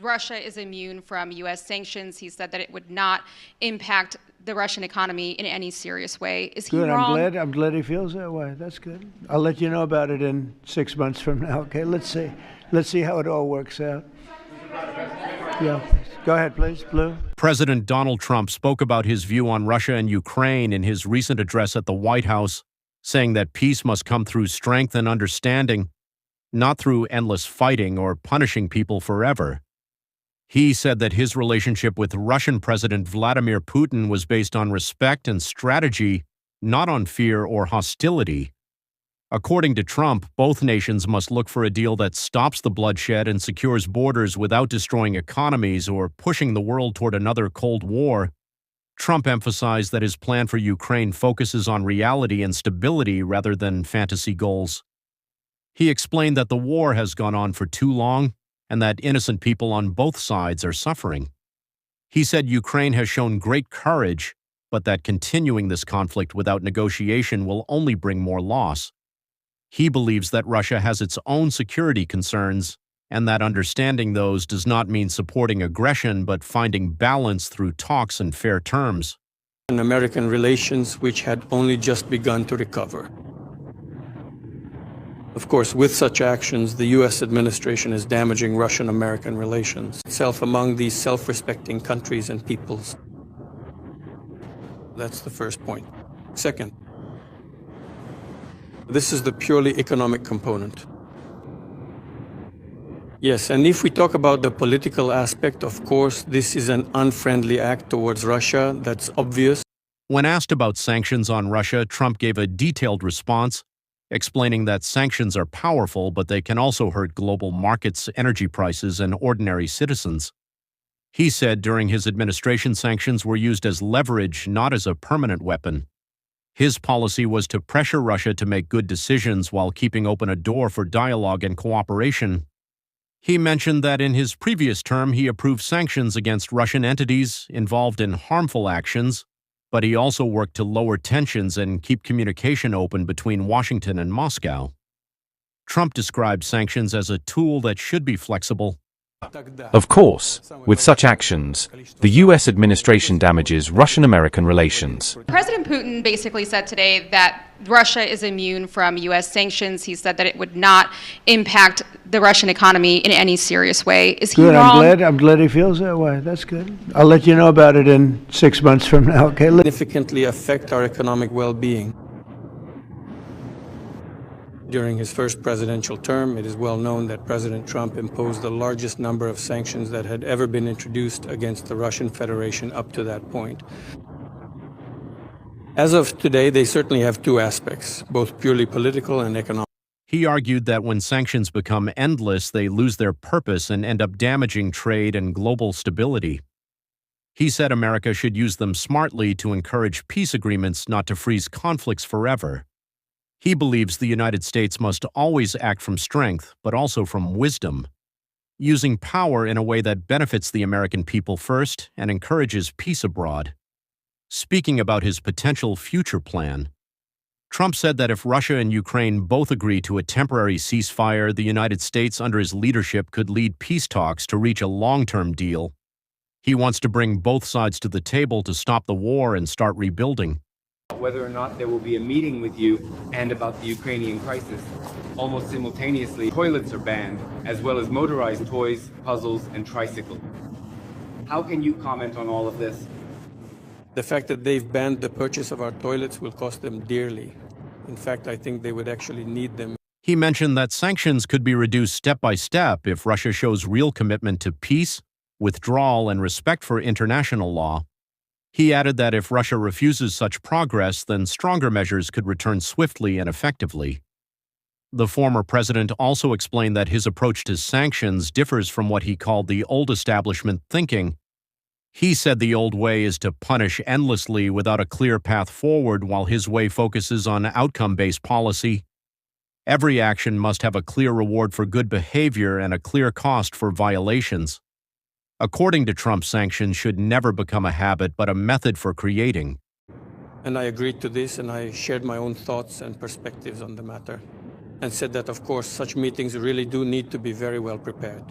Russia is immune from U.S. sanctions. He said that it would not impact the Russian economy in any serious way. Is he Good. wrong? I'm glad he feels that way. That's good. I'll let you know about it in 6 months from now. Okay. Let's see how it all works out. Yeah. Go ahead, please. Blue. President Donald Trump spoke about his view on Russia and Ukraine in his recent address at the White House, saying that peace must come through strength and understanding, not through endless fighting or punishing people forever. He said that his relationship with Russian President Vladimir Putin was based on respect and strategy, not on fear or hostility. According to Trump, both nations must look for a deal that stops the bloodshed and secures borders without destroying economies or pushing the world toward another Cold War. Trump emphasized that his plan for Ukraine focuses on reality and stability rather than fantasy goals. He explained that the war has gone on for too long and that innocent people on both sides are suffering. He said Ukraine has shown great courage, but that continuing this conflict without negotiation will only bring more loss. He believes that Russia has its own security concerns, and that understanding those does not mean supporting aggression but finding balance through talks and fair terms. American relations which had only just begun to recover. Of course, with such actions, the U.S. administration is damaging Russian-American relations itself among these self-respecting countries and peoples. That's the first point. Second, this is the purely economic component. Yes, and if we talk about the political aspect, of course, this is an unfriendly act towards Russia. That's obvious. When asked about sanctions on Russia, Trump gave a detailed response, explaining that sanctions are powerful, but they can also hurt global markets, energy prices, and ordinary citizens. He said during his administration, sanctions were used as leverage, not as a permanent weapon. His policy was to pressure Russia to make good decisions while keeping open a door for dialogue and cooperation. He mentioned that in his previous term he approved sanctions against Russian entities involved in harmful actions, but he also worked to lower tensions and keep communication open between Washington and Moscow. Trump described sanctions as a tool that should be flexible. Of course, with such actions, the U.S. administration damages Russian-American relations. President Putin basically said today that Russia is immune from U.S. sanctions. He said that it would not impact the Russian economy in any serious way. Is he Good. wrong? I'm glad he feels that way. That's good. I'll let you know about it in 6 months from now. Okay. Significantly affect our economic well-being. During his first presidential term, it is well known that President Trump imposed the largest number of sanctions that had ever been introduced against the Russian Federation up to that point. As of today, they certainly have two aspects, both purely political and economic. He argued that when sanctions become endless, they lose their purpose and end up damaging trade and global stability. He said America should use them smartly to encourage peace agreements, not to freeze conflicts forever. He believes the United States must always act from strength, but also from wisdom, using power in a way that benefits the American people first and encourages peace abroad. Speaking about his potential future plan, Trump said that if Russia and Ukraine both agree to a temporary ceasefire, the United States under his leadership could lead peace talks to reach a long-term deal. He wants to bring both sides to the table to stop the war and start rebuilding. Whether or not there will be a meeting with you and about the Ukrainian crisis. Almost simultaneously, toilets are banned, as well as motorized toys, puzzles, and tricycles. How can you comment on all of this? The fact that they've banned the purchase of our toilets will cost them dearly. In fact, I think they would actually need them. He mentioned that sanctions could be reduced step by step if Russia shows real commitment to peace, withdrawal, and respect for international law. He added that if Russia refuses such progress, then stronger measures could return swiftly and effectively. The former president also explained that his approach to sanctions differs from what he called the old establishment thinking. He said the old way is to punish endlessly without a clear path forward, while his way focuses on outcome-based policy. Every action must have a clear reward for good behavior and a clear cost for violations. According to Trump, sanctions should never become a habit, but a method for creating. And I agreed to this, and I shared my own thoughts and perspectives on the matter, and said that, of course, such meetings really do need to be very well prepared.